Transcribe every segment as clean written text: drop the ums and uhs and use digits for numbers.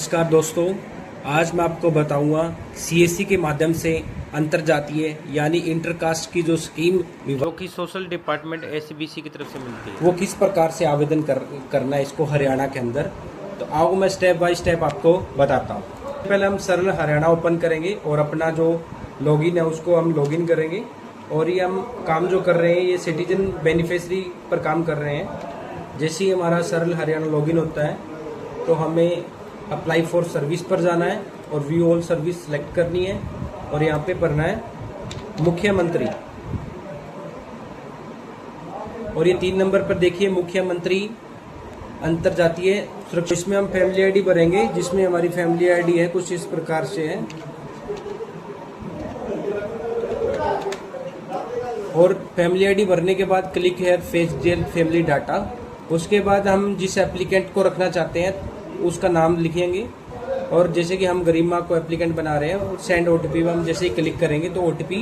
नमस्कार दोस्तों, आज मैं आपको बताऊंगा सीएससी के माध्यम से अंतरजातीय यानी इंटरकास्ट की जो स्कीम जो कि सोशल डिपार्टमेंट एसबीसी की तरफ से मिलती है वो किस प्रकार से आवेदन करना है इसको हरियाणा के अंदर। तो आओ मैं स्टेप बाय स्टेप आपको बताता हूँ। पहले हम सरल हरियाणा ओपन करेंगे और अपना जो लॉगिन है उसको हम लॉगिन करेंगे। और ये हम काम जो कर रहे हैं ये सिटीजन बेनिफिशरी पर काम कर रहे हैं। जैसे ही हमारा सरल हरियाणा लॉगिन होता है तो हमें अप्लाई फॉर सर्विस पर जाना है और व्यू ऑल सर्विस सेलेक्ट करनी है और यहाँ पे भरना है मुख्यमंत्री। और ये 3 नंबर पर देखिए मुख्यमंत्री अंतरजातीय सुरक्षा। इसमें हम फैमिली आईडी भरेंगे, जिसमें हमारी फैमिली आईडी है कुछ इस प्रकार से है। और फैमिली आईडी भरने के बाद क्लिक है फेच जेल फैमिली डाटा। उसके बाद हम जिस एप्लीकेंट को रखना चाहते हैं उसका नाम लिखेंगे। और जैसे कि हम गरिमा को एप्लीकेंट बना रहे हैं और सेंड ओटीपी में हम जैसे ही क्लिक करेंगे तो ओटीपी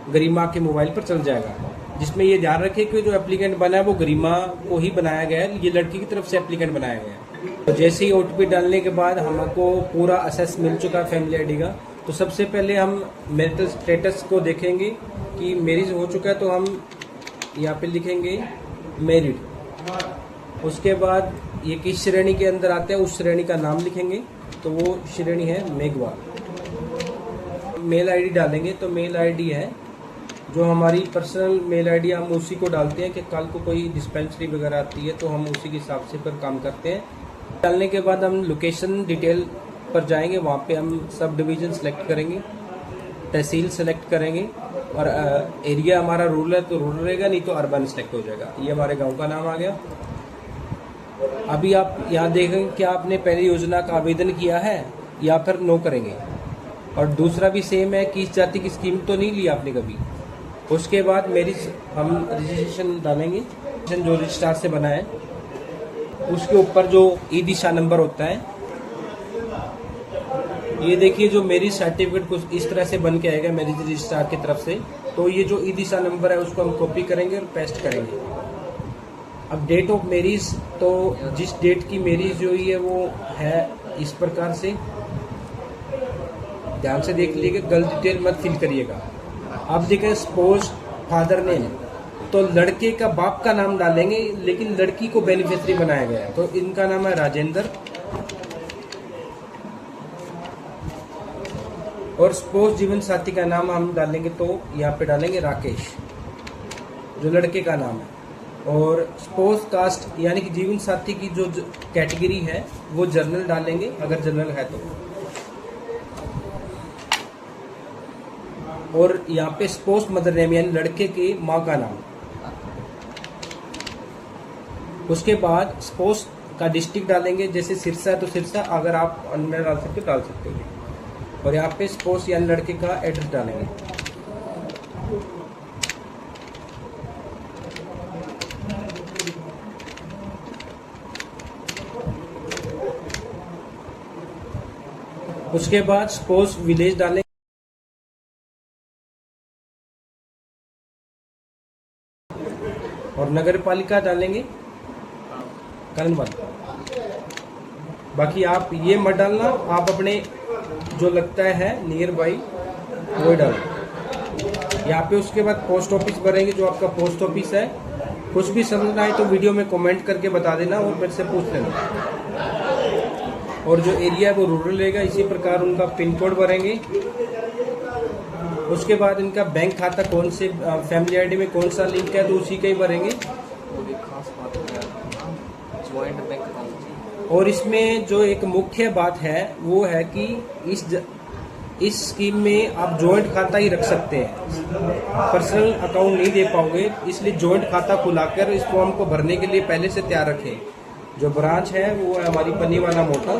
गरिमा के मोबाइल पर चल जाएगा। जिसमें ये ध्यान रखें कि जो एप्लीकेंट बना है वो गरिमा को ही बनाया गया है, ये लड़की की तरफ से एप्लीकेंट बनाया गया है। तो जैसे ही ओटीपी डालने के बाद हमको पूरा असेस मिल चुका है फैमिली आईडी का। तो सबसे पहले हम मैरिटल स्टेटस को देखेंगे कि मैरिज हो चुका है तो हम यहाँ पे लिखेंगे मैरिड। उसके बाद ये किस श्रेणी के अंदर आते हैं उस श्रेणी का नाम लिखेंगे, तो वो श्रेणी है मेघवाल। मेल आईडी डालेंगे तो मेल आईडी है जो हमारी पर्सनल मेल आईडी, हम उसी को डालते हैं कि कल को कोई डिस्पेंसरी वगैरह आती है तो हम उसी के हिसाब से पर काम करते हैं। डालने के बाद हम लोकेशन डिटेल पर जाएंगे, वहाँ पे हम सब डिवीज़न सेलेक्ट करेंगे, तहसील सेलेक्ट करेंगे और एरिया हमारा रूरल है तो रूरल रहेगा, नहीं तो अर्बन सेलेक्ट हो जाएगा। ये हमारे गांव का नाम आ गया। अभी आप यहाँ देखेंगे कि आपने पहली योजना का आवेदन किया है या फिर नो करेंगे। और दूसरा भी सेम है कि इस जाति की स्कीम तो नहीं ली आपने कभी। उसके बाद हम रजिस्ट्रेशन डालेंगे, जो रजिस्ट्रार से बना है उसके ऊपर जो ई दिशा नंबर होता है, ये देखिए जो मैरिज सर्टिफिकेट कुछ इस तरह से बन के आएगा मैरिज रजिस्ट्रार की तरफ से। तो ये जो ई दिशा नंबर है उसको हम कॉपी करेंगे और पेस्ट करेंगे। अब डेट ऑफ मैरिज, तो जिस डेट की मैरिज हुई है वो है इस प्रकार से, ध्यान से देख लीजिएगा, गलत डिटेल मत फिल करिएगा। अब देखें स्पोज फादर नेम, तो लड़के का बाप का नाम डालेंगे लेकिन लड़की को बेनिफिशियरी बनाया गया है, तो इनका नाम है राजेंद्र। और स्पोज जीवन साथी का नाम हम डालेंगे तो यहाँ पे डालेंगे राकेश, जो लड़के का नाम है। और स्पोज कास्ट यानी कि जीवन साथी की जो कैटेगरी है वो जनरल डालेंगे अगर जनरल है तो। और यहाँ पे स्पोज मदर नेम यानी लड़के की माँ का नाम। उसके बाद स्पोज का डिस्ट्रिक्ट डालेंगे, जैसे सिरसा है तो सिरसा, अगर आप अन्य डाल सकते हो डाल सकते हो। और यहाँ पे स्पोज यानी लड़के का एड्रेस डालेंगे। उसके बाद स्पोज विलेज डालेंगे और नगर पालिका डालेंगे कनबल। बाकी आप ये मत डालना, आप अपने जो लगता है नियर बाई वो डालें यहाँ पे। उसके बाद पोस्ट ऑफिस भरेंगे, जो आपका पोस्ट ऑफिस है। कुछ भी समझना है तो वीडियो में कमेंट करके बता देना और मेरे से पूछ लेना। और जो एरिया है वो रूरल रहेगा। इसी प्रकार उनका पिन कोड भरेंगे। उसके बाद इनका बैंक खाता कौन से फैमिली आईडी में कौन सा लिंक है तो उसी का ही भरेंगे। और इसमें जो एक मुख्य बात है वो है कि इस स्कीम में आप जॉइंट खाता ही रख सकते हैं, पर्सनल अकाउंट नहीं दे पाओगे, इसलिए जॉइंट खाता खुलाकर इस फॉर्म को भरने के लिए पहले से तैयार रखें। जो ब्रांच है वो है हमारी पन्नी वाला मोटा,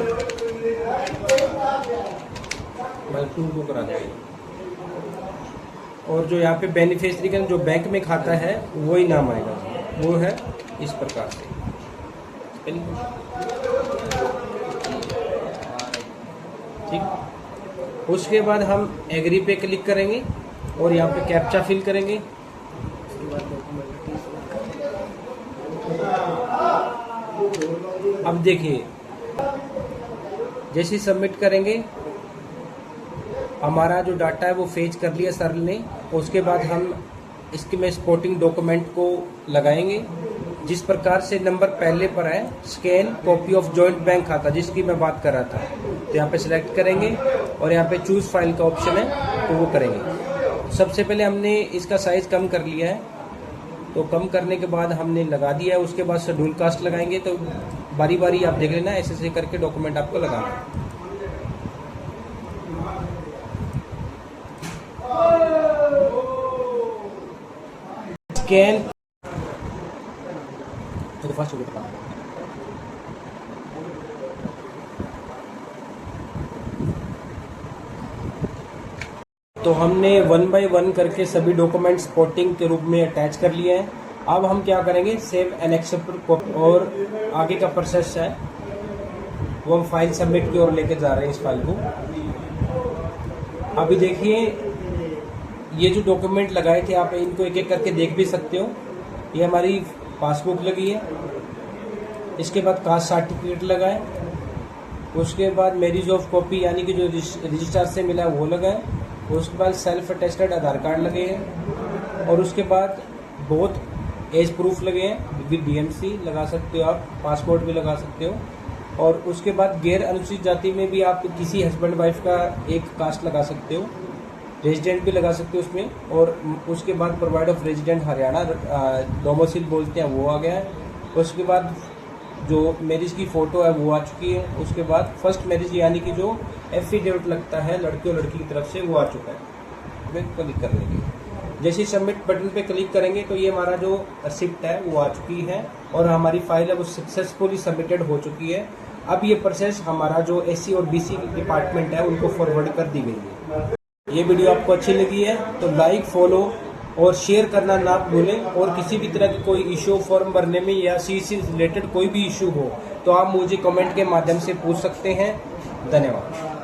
को करा जाएगा। और जो यहाँ पे बेनिफिशियरी का जो बैंक में खाता है वही नाम आएगा, वो है इस प्रकार से। ठीक, उसके बाद हम एग्री पे क्लिक करेंगे और यहाँ पे कैप्चा फिल करेंगे। अब देखिए जैसे ही सबमिट करेंगे हमारा जो डाटा है वो फेच कर लिया सर ने। उसके बाद हम इसके में सपोर्टिंग डॉक्यूमेंट को लगाएंगे। जिस प्रकार से नंबर पहले पर है scan copy of joint bank खाता, जिसकी मैं बात कर रहा था, तो यहाँ पे सिलेक्ट करेंगे और यहाँ पे चूज फाइल का ऑप्शन है तो वो करेंगे। सबसे पहले हमने इसका साइज कम कर लिया है, तो कम करने के बाद हमने लगा दिया है। उसके बाद शेड्यूल कास्ट लगाएंगे। तो बारी बारी आप देख लेना, ऐसे ऐसे करके डॉक्यूमेंट आपको लगाना है। स्कैन तो फर्स्ट तो हमने 1 बाय 1 करके सभी डॉक्यूमेंट सपोर्टिंग के रूप में अटैच कर लिए हैं। अब हम क्या करेंगे, सेव एंड एक्सेप्ट और आगे का प्रोसेस है वो हम फाइल सबमिट की ओर लेके जा रहे हैं इस फाइल को। अभी देखिए ये जो डॉक्यूमेंट लगाए थे आप इनको एक एक करके देख भी सकते हो। ये हमारी पासबुक लगी है, इसके बाद कास्ट सर्टिफिकेट लगा है, उसके बाद मैरिज ऑफ कॉपी यानी कि जो रजिस्ट्रार से मिला है वो लगा है, उसके बाद सेल्फ अटेस्टेड आधार कार्ड लगे हैं, और उसके बाद बोथ एज प्रूफ लगे हैं विद डीएमसी लगा सकते हो आप, पासपोर्ट भी लगा सकते हो। और उसके बाद गैर अनुसूचित जाति में भी आप किसी हस्बैंड वाइफ का एक कास्ट लगा सकते हो, रेजिडेंट भी लगा सकते हो उसमें। और उसके बाद provide of resident Haryana domicile बोलते हैं वो आ गया है। उसके बाद जो मैरिज की फ़ोटो है वो आ चुकी है। उसके बाद फर्स्ट मैरिज यानी कि जो एफिडेविट लगता है लड़के और लड़की की तरफ से वो आ चुका है। क्लिक कर लेंगे, जैसे सबमिट बटन पे क्लिक करेंगे तो ये हमारा जो रिसिप्ट है वो आ चुकी है और हमारी फाइल है वो सक्सेसफुली सबमिटेड हो चुकी है। अब ये प्रोसेस हमारा जो एससी और बीसी डिपार्टमेंट है उनको फॉरवर्ड कर दी गई है। ये वीडियो आपको अच्छी लगी है तो लाइक, फॉलो और शेयर करना ना भूलें। और किसी भी तरह की कोई इशू फॉर्म भरने में या सीसी से रिलेटेड कोई भी इशू हो तो आप मुझे कमेंट के माध्यम से पूछ सकते हैं। धन्यवाद।